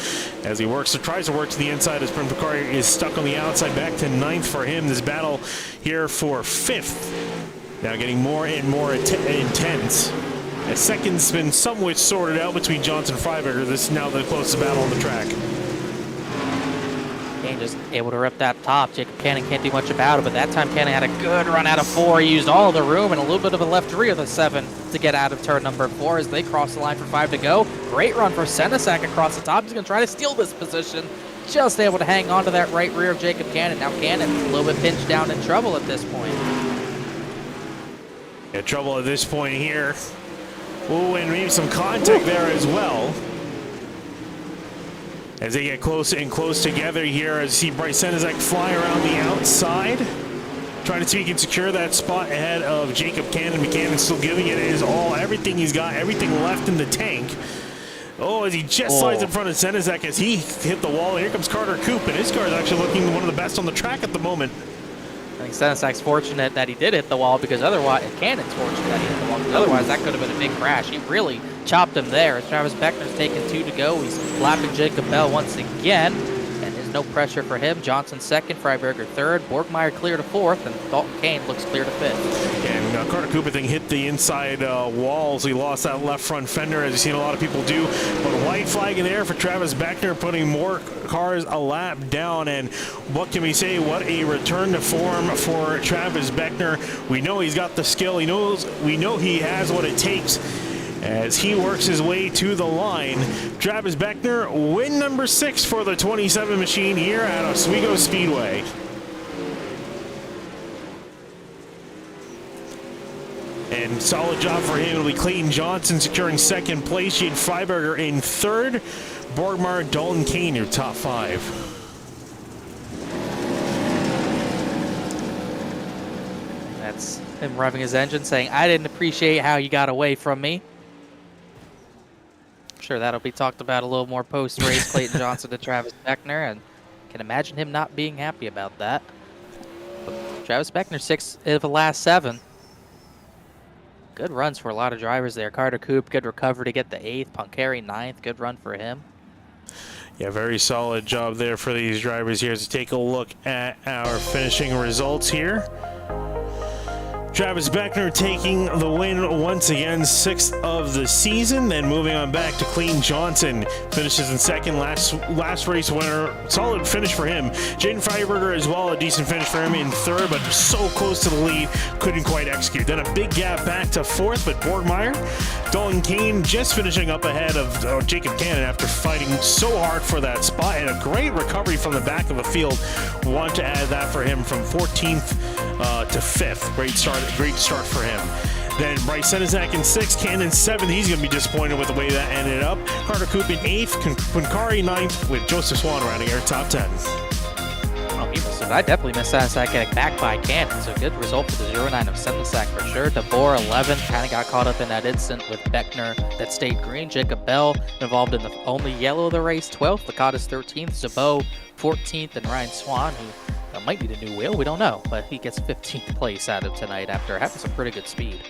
As he tries to work to the inside, as Brent Pancari is stuck on the outside, back to 9th for him. This battle here for 5th, now getting more and more intense. As second's been somewhat sorted out between Johnson and Freiberger. This is now the closest battle on the track. Kane just able to rip that top. Jacob Cannon can't do much about it, but that time Cannon had a good run out of 4. He used all the room and a little bit of a left rear of the 7 to get out of turn number 4 as they cross the line for 5 to go. Great run for Senizak across the top. He's going to try to steal this position. Just able to hang on to that right rear of Jacob Cannon. Now Cannon a little bit pinched down in trouble at this point. Yeah, trouble at this point here. Oh, and maybe some contact there as well. As they get close and close together here, as you see Bryce Senizak fly around the outside, trying to see if he can secure that spot ahead of Jacob Cannon. McCannon still giving it his all, everything he's got, everything left in the tank. Oh, as he just slides in front of Senizak as he hit the wall. Here comes Carter Coop, and his car is actually looking one of the best on the track at the moment. I think Senizak's fortunate that he did hit the wall, because otherwise, Cannon's fortunate that he hit the wall, because otherwise that could have been a big crash. He really chopped him there. As Travis Beckner's taking 2 to go, he's lapping Jacob Bell once again, and there's no pressure for him. Johnson 2nd, Freiberger 3rd, Borgmeyer clear to 4th, and Dalton Kane looks clear to 5th. And Carter Coop, I think, hit the inside walls. He lost that left front fender, as you've seen a lot of people do. But a white flag in there for Travis Beckner, putting more cars a lap down. And what can we say? What a return to form for Travis Beckner. We know he's got the skill. We know he has what it takes as he works his way to the line. Travis Beckner, win number 6 for the 27 machine here at Oswego Speedway. And solid job for him. It'll be Clayton Johnson securing 2nd place. Jaden Freiberger in 3rd. Borgmeyer, Dalton Kane, your top 5. That's him revving his engine, saying, I didn't appreciate how you got away from me. I'm sure that'll be talked about a little more post-race. Clayton Johnson to Travis Beckner, and can imagine him not being happy about that. But Travis Beckner 6 of the last 7. Good runs for a lot of drivers there. Carter Coop, good recovery to get the 8th. Pancari 9th, good run for him. Yeah, very solid job there for these drivers here. As we take a look at our finishing results here. Travis Beckner taking the win once again, 6th of the season. Then moving on back to Clayton Johnson, finishes in second, last race winner. Solid finish for him. Jaden Freiberger as well, a decent finish for him in third, but so close to the lead, couldn't quite execute. Then a big gap back to fourth, but Borgmeyer, Dalton Kane just finishing up ahead of Jacob Cannon after fighting so hard for that spot, and a great recovery from the back of the field. Want to add that for him from 14th to 5th. Great start for him. Then Bryce Senizak in 6th, Cannon 7th. He's going to be disappointed with the way that ended up. Carter Coop in 8th, Quincari 9th, with Joseph Swan rounding our top 10. I definitely missed Senizak getting back by Cannon, so good result for the 09 of Senizak for sure. DeBoer 11th, kind of got caught up in that incident with Beckner that stayed green. Jacob Bell involved in the only yellow of the race, 12th. Lakatos 13th, Zabot 14th, and Ryan Swan, who might need a new wheel, we don't know, but he gets 15th place out of tonight after having some pretty good speed.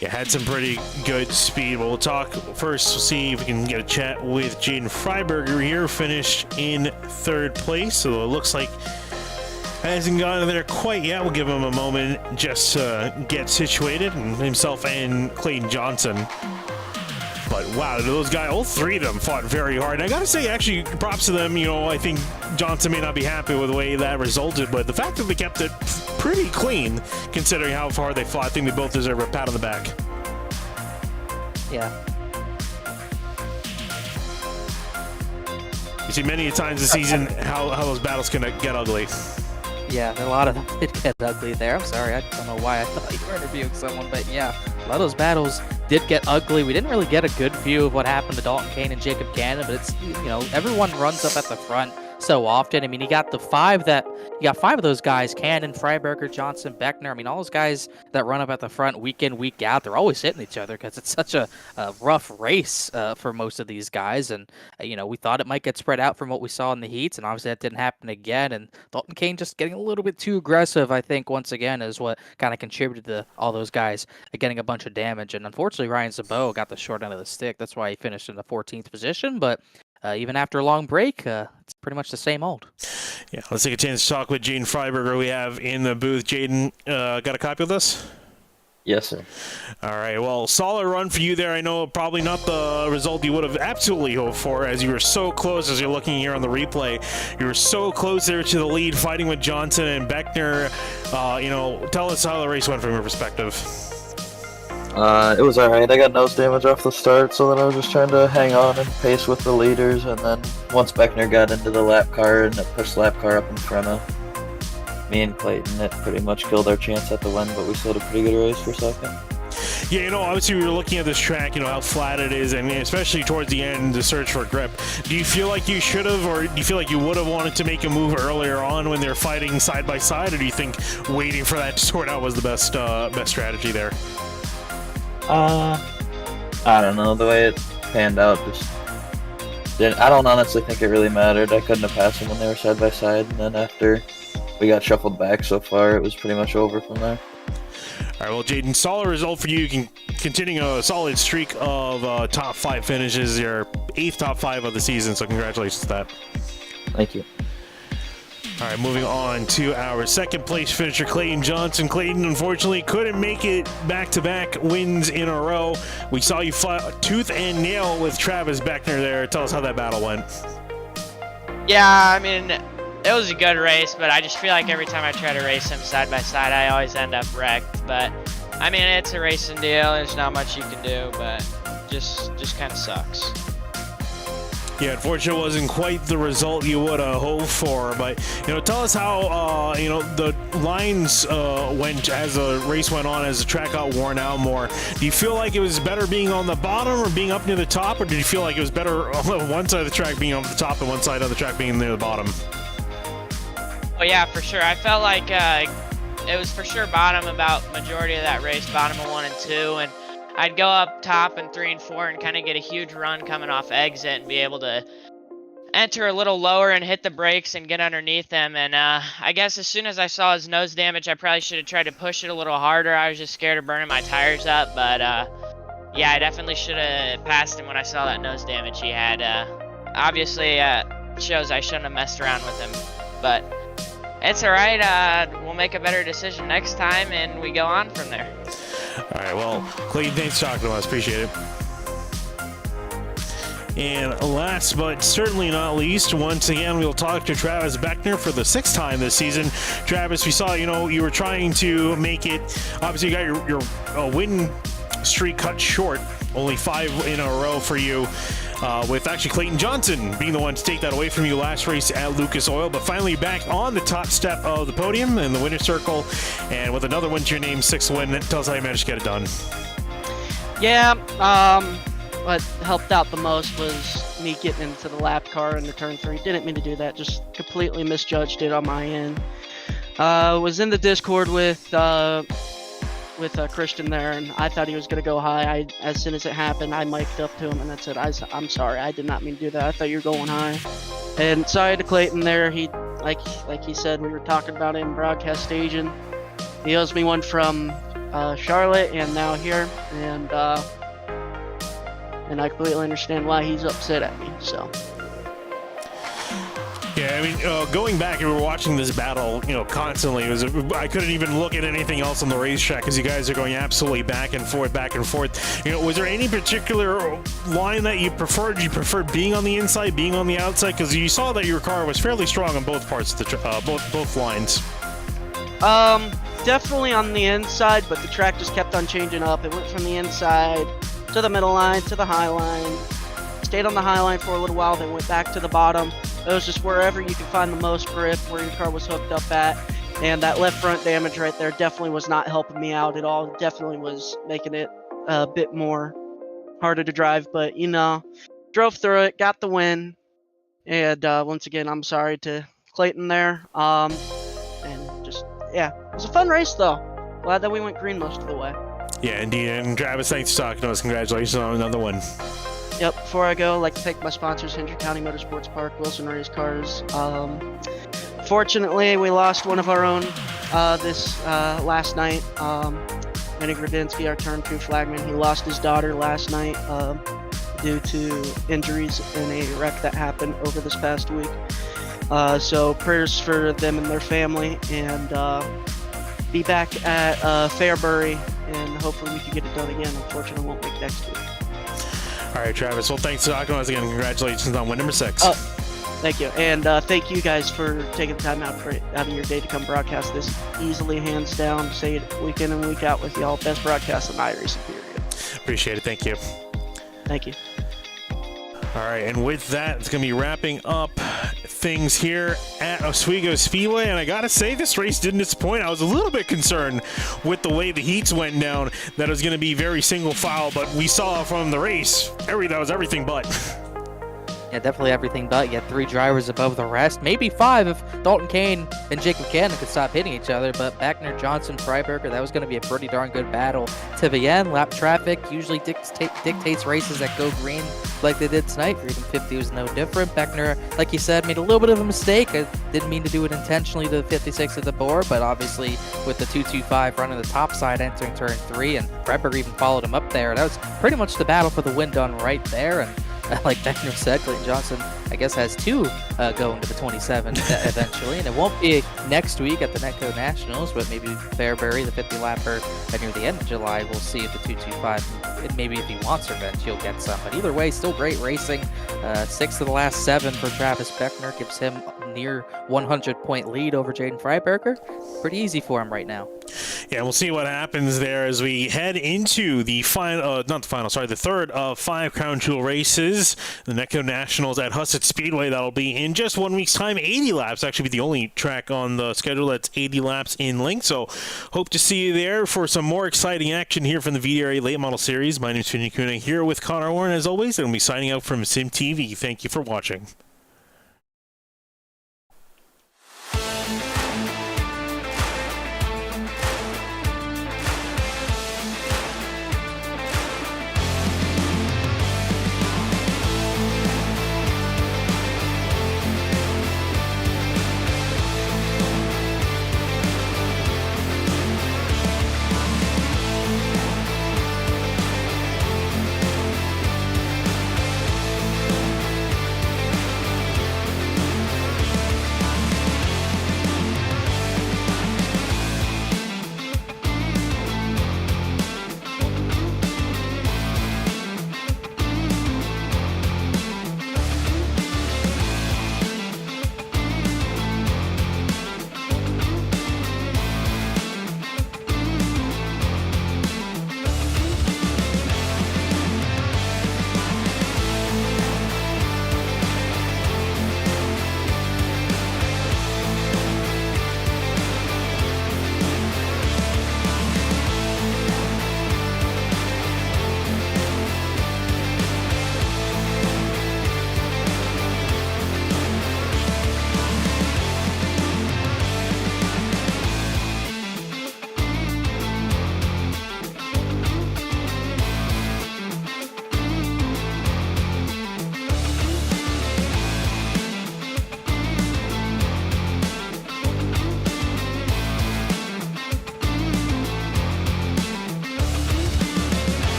Yeah, had some pretty good speed. Well, we'll talk first. We'll see if we can get a chat with Jaden Freiberger here, finished in 3rd place. So it looks like hasn't gotten there quite yet. We'll give him a moment just to get situated, and himself and Clayton Johnson. But wow, those guys, all three of them fought very hard. And I gotta say, actually, props to them. You know, I think Johnson may not be happy with the way that resulted, but the fact that they kept it pretty clean, considering how far they fought, I think they both deserve a pat on the back. Yeah. You see many times this season how those battles can get ugly. Yeah, a lot of them did get ugly there. I'm sorry, I don't know why I thought you were interviewing someone, but yeah, a lot of those battles did get ugly. We didn't really get a good view of what happened to Dalton Kane and Jacob Cannon, but it's, you know, everyone runs up at the front so often. I mean, you got five of those guys, Cannon, Freiberger, Johnson, Beckner. I mean, all those guys that run up at the front week in, week out, they're always hitting each other because it's such a rough race for most of these guys. And, you know, we thought it might get spread out from what we saw in the heats, and obviously that didn't happen again. And Dalton Kane just getting a little bit too aggressive, I think, once again, is what kind of contributed to all those guys getting a bunch of damage. And unfortunately, Ryan Zabot got the short end of the stick. That's why he finished in the 14th position. But even after a long break, it's pretty much the same old. Yeah, let's take a chance to talk with Jaden Freiberger we have in the booth. Jaden, got a copy of this? Yes, sir. All right, well, solid run for you there. I know probably not the result you would have absolutely hoped for, as you were so close, as you're looking here on the replay. You were so close there to the lead, fighting with Johnson and Beckner. You know, tell us how the race went from your perspective. It was alright. I got nose damage off the start, so then I was just trying to hang on and pace with the leaders, and then once Beckner got into the lap car and it pushed the lap car up in front of me and Clayton, it pretty much killed our chance at the win, but we still had a pretty good race for second. Yeah, you know, obviously we were looking at this track, you know, how flat it is, and especially towards the end, the search for grip. Do you feel like you should have, or do you feel like you would have wanted to make a move earlier on when they're fighting side by side, or do you think waiting for that to sort out was the best strategy there? I don't know. The way it panned out just didn't. I don't honestly think it really mattered. I couldn't have passed them when they were side by side, and then after we got shuffled back so far, it was pretty much over from there. All right, well, Jaden, solid result for you. You can continue a solid streak of top 5 finishes, your 8th top 5 of the season, so congratulations to that. Thank you. All right, moving on to our second place finisher, Clayton Johnson. Clayton, unfortunately, couldn't make it back-to-back wins in a row. We saw you fight tooth and nail with Travis Beckner there. Tell us how that battle went. Yeah, I mean, it was a good race, but I just feel like every time I try to race him side by side, I always end up wrecked. But, I mean, it's a racing deal. There's not much you can do, but just kind of sucks. Yeah, unfortunately, it wasn't quite the result you would have hoped for. But, you know, tell us how, you know, the lines went as the race went on, as the track got worn out more. Do you feel like it was better being on the bottom or being up near the top, or did you feel like it was better on one side of the track being on the top and one side of the track being near the bottom? Well, yeah, for sure. I felt like it was for sure bottom about majority of that race, bottom of 1 and 2, and I'd go up top in 3 and 4 and kind of get a huge run coming off exit and be able to enter a little lower and hit the brakes and get underneath him. And I guess as soon as I saw his nose damage, I probably should have tried to push it a little harder. I was just scared of burning my tires up. But yeah, I definitely should have passed him when I saw that nose damage he had. Obviously, shows I shouldn't have messed around with him. But It's all right. We'll make a better decision next time, and we go on from there. All right, well, Clayton, thanks for talking to us. Appreciate it. And last but certainly not least, once again, we'll talk to Travis Beckner for the 6th time this season. Travis, we saw, you were trying to make it, obviously you got your win streak cut short, only 5 in a row for you, with actually Clayton Johnson being the one to take that away from you last race at Lucas Oil, but finally back on the top step of the podium in the winner's circle, and with another win to your name, 6th win. Tell us how you managed to get it done. Yeah, what helped out the most was me getting into the lap car into turn 3. Didn't mean to do that, just completely misjudged it on my end. Was in the Discord with Christian there, and I thought he was going to go high. As soon as it happened, I mic'd up to him and I said, I'm sorry, I did not mean to do that. I thought you were going high. And sorry to Clayton there. He, like he said, we were talking about it in broadcast station. He owes me one from Charlotte and now here, and I completely understand why he's upset at me. So. Yeah, I mean, going back, we were watching this battle, constantly. I couldn't even look at anything else on the racetrack because you guys are going absolutely back and forth, back and forth. Was there any particular line that you preferred? Did you prefer being on the inside, being on the outside? Because you saw that your car was fairly strong on both parts of the both lines. Definitely on the inside, but the track just kept on changing up. It went from the inside to the middle line to the high line. Stayed on the high line for a little while, then went back to the bottom. It was just wherever you could find the most grip, where your car was hooked up at. And that left front damage right there definitely was not helping me out at all. It definitely was making it a bit more harder to drive. But, drove through it, got the win. And once again, I'm sorry to Clayton there. And just, yeah, it was a fun race, though. Glad that we went green most of the way. Yeah, indeed. And Travis, thanks for talking to us. Congratulations on another one. Yep, before I go, I'd like to thank my sponsors, Hendrick County Motorsports Park, Wilson Race Cars. Fortunately, we lost one of our own this last night. Manny Gradinsky, our turn 2 flagman, he lost his daughter last night due to injuries in a wreck that happened over this past week. So prayers for them and their family, and be back at Fairbury, and hopefully we can get it done again. Unfortunately, won't make next week. All right, Travis. Well, thanks for talking to us again. Congratulations on win number 6. Oh, thank you. And thank you guys for taking the time out of your day to come broadcast this easily, hands down. Say it week in and week out with y'all. Best broadcast in iRacing, period. Appreciate it. Thank you. Thank you. All right, and with that, it's going to be wrapping up things here at Oswego Speedway, and I gotta say, this race didn't disappoint. I was a little bit concerned with the way the heats went down that it was going to be very single file, but we saw from the race that was everything but. Yeah, definitely everything but. You had 3 drivers above the rest, maybe 5 if Dalton Kane and Jacob Cannon could stop hitting each other, but Beckner, Johnson, Freiberger, that was going to be a pretty darn good battle. To the end, lap traffic usually dictates races that go green like they did tonight. Green 50 was no different. Beckner, like you said, made a little bit of a mistake. I didn't mean to do it intentionally to the 56 at the bore, but obviously with the 225 running the top side entering turn 3, and Freiberger even followed him up there. That was pretty much the battle for the win done right there, and like Beckner said, Clayton Johnson, I guess, has 2 going to the 27 eventually. And it won't be next week at the Netco Nationals, but maybe Fairbury, the 50 lapper, near the end of July, we'll see if the 225, maybe if he wants revenge, he'll get some. But either way, still great racing. 6 of the last 7 for Travis Beckner gives him near 100-point lead over Jaden Freiberger. Pretty easy for him right now. Yeah, we'll see what happens there as we head into the the third of 5 Crown Jewel races. The Netco Nationals at Hussett Speedway. That'll be in just 1 week's time. 80 laps. Actually be the only track on the schedule that's 80 laps in length. So hope to see you there for some more exciting action here from the VDRA Late Model Series. My name is Finney Kuna here with Connor Warren as always, and we'll be signing out from Sim TV. Thank you for watching.